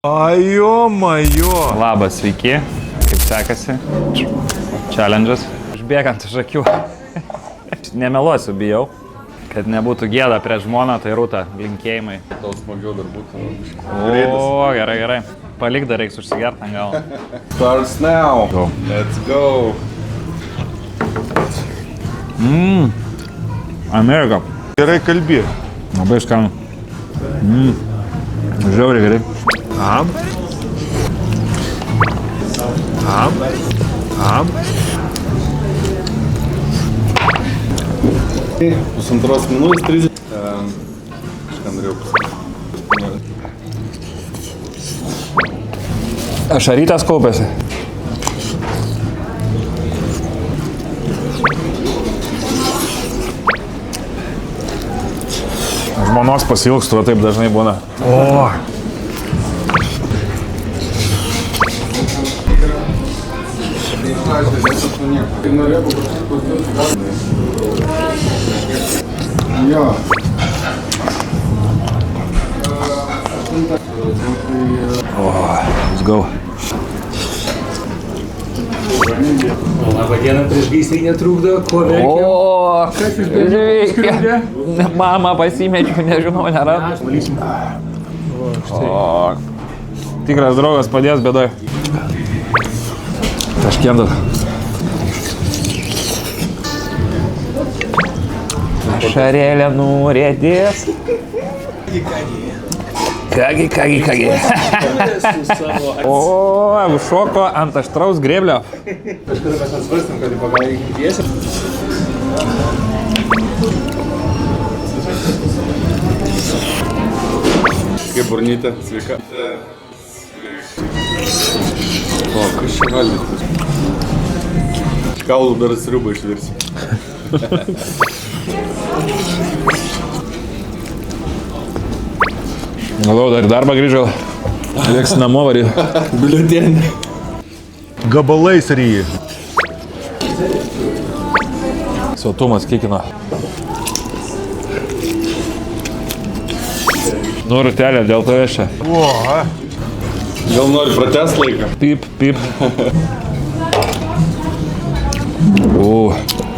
Ajo, majo. Labas, sveiki. Kaip sekasi? Challenge'as. Užbėgant iš akių. Nemeluosiu, bijau. Kad nebūtų gėda prieš žmoną, tai Rūta, linkėjimai. Tau smagiau dar būtų. O, gerai, gerai. Palik dar reiks užsigert ant galo. Starts now. Go. Let's go. Amerika. Gerai kalbė. Labai skanu. Žiauriai gerai. Am. Am. Am. Pusantros minutės 30. Kažką norėjau pasakyti. Ašarytas kaupėsi. Žmonos pasilgstu, taip dažnai būna. O. Jo. Let's go. Labą dieną, prieš gaisrai netrukdo, ko verkiam? O, reikia. Mama pasimečiau, nežinau, nėra. Valysim. O, tikras draugas padės bėdoj. Taškendas. Ašarėlė nurėdės. Kągi. O, užšoko ant aštraus grėblio. Kažkada mes atsvarstam, kad pagal įgiesi. Kaip burnytė, sveika. O, kas čia valgyti? Kaulų dar sriubą išvirsi. Galvoju, dar į darbą grįžau. Lieks namo varyti. Biuletenį. Gabalais ryji. Sotumas kikino. Nu, Rūtelė, dėl tavęs čia. O, Gal nori pratęst laiką? Pip.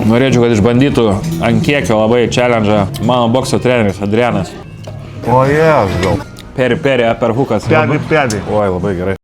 Norėčiau, kad išbandytų ant kiekio labai challenge'ą mano bokso treneris Adrianas. o jas gal. Peri, upperhukas. Pedi. Oi, labai gerai.